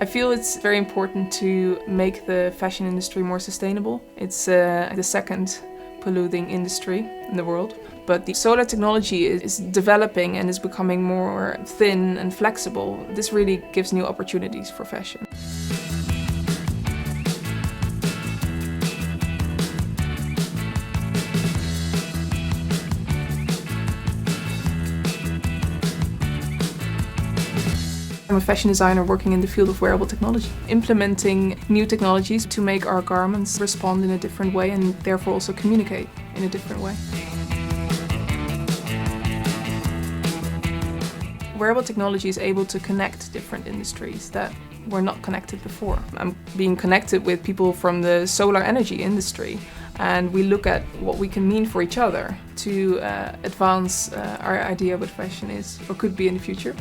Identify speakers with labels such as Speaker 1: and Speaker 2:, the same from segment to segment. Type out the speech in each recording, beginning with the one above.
Speaker 1: I feel it's very important to make the fashion industry more sustainable. It's the second polluting industry in the world. But the solar technology is developing and is becoming more thin and flexible. This really gives new opportunities for fashion. I'm a fashion designer working in the field of wearable technology, implementing new technologies to make our garments respond in a different way and therefore also communicate in a different way. Wearable technology is able to connect different industries that were not connected before. I'm being connected with people from the solar energy industry, and we look at what we can mean for each other to advance our idea of what fashion is or could be in the future.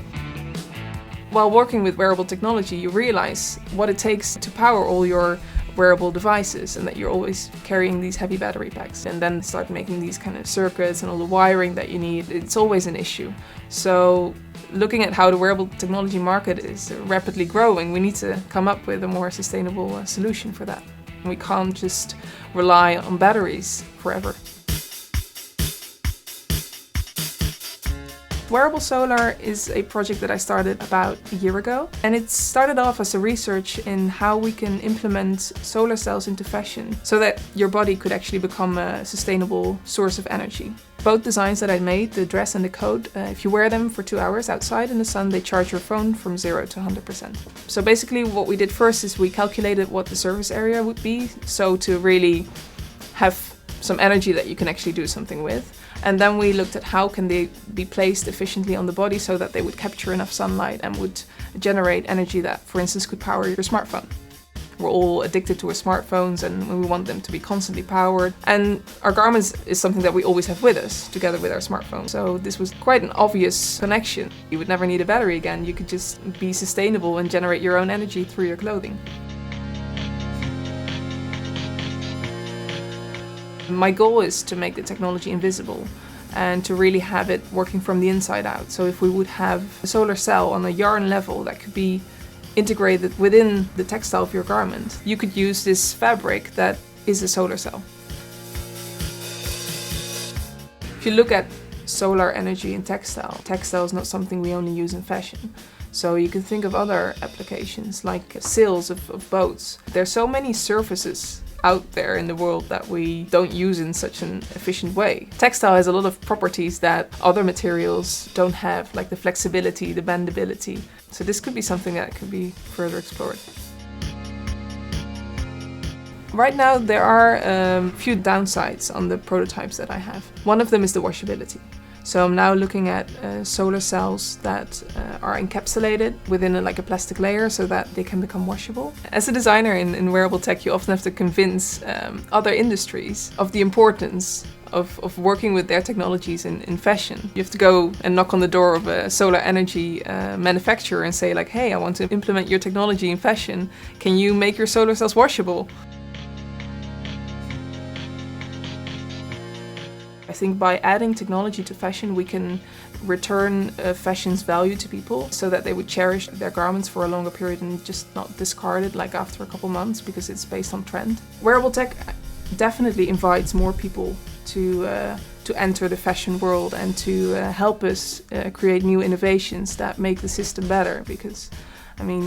Speaker 1: While working with wearable technology, you realize what it takes to power all your wearable devices and that you're always carrying these heavy battery packs. And then start making these kind of circuits and all the wiring that you need. It's always an issue. So looking at how the wearable technology market is rapidly growing, we need to come up with a more sustainable solution for that. We can't just rely on batteries forever. Wearable Solar is a project that I started about a year ago, and it started off as a research in how we can implement solar cells into fashion so that your body could actually become a sustainable source of energy. Both designs that I made, the dress and the coat, if you wear them for 2 hours outside in the sun, they charge your phone from 0 to 100%. So basically what we did first is we calculated what the surface area would be, so to really have some energy that you can actually do something with. And then we looked at how can they be placed efficiently on the body so that they would capture enough sunlight and would generate energy that, for instance, could power your smartphone. We're all addicted to our smartphones and we want them to be constantly powered. And our garments is something that we always have with us, together with our smartphone. So this was quite an obvious connection. You would never need a battery again. You could just be sustainable and generate your own energy through your clothing. My goal is to make the technology invisible and to really have it working from the inside out. So if we would have a solar cell on a yarn level that could be integrated within the textile of your garment, you could use this fabric that is a solar cell. If you look at solar energy in textile is not something we only use in fashion. So you can think of other applications like sails of boats. There's so many surfaces out there in the world that we don't use in such an efficient way. Textile has a lot of properties that other materials don't have, like the flexibility, the bendability. So this could be something that could be further explored. Right now there are a few downsides on the prototypes that I have. One of them is the washability. So I'm now looking at solar cells that are encapsulated within a plastic layer so that they can become washable. As a designer in wearable tech, you often have to convince other industries of the importance of working with their technologies in fashion. You have to go and knock on the door of a solar energy manufacturer and say hey, I want to implement your technology in fashion. Can you make your solar cells washable? I think by adding technology to fashion, we can return fashion's value to people so that they would cherish their garments for a longer period and just not discard it after a couple months because it's based on trend. Wearable tech definitely invites more people to enter the fashion world and to help us create new innovations that make the system better because,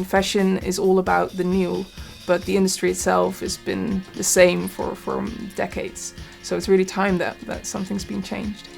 Speaker 1: fashion is all about the new, but the industry itself has been the same for decades. So it's really time that something's been changed.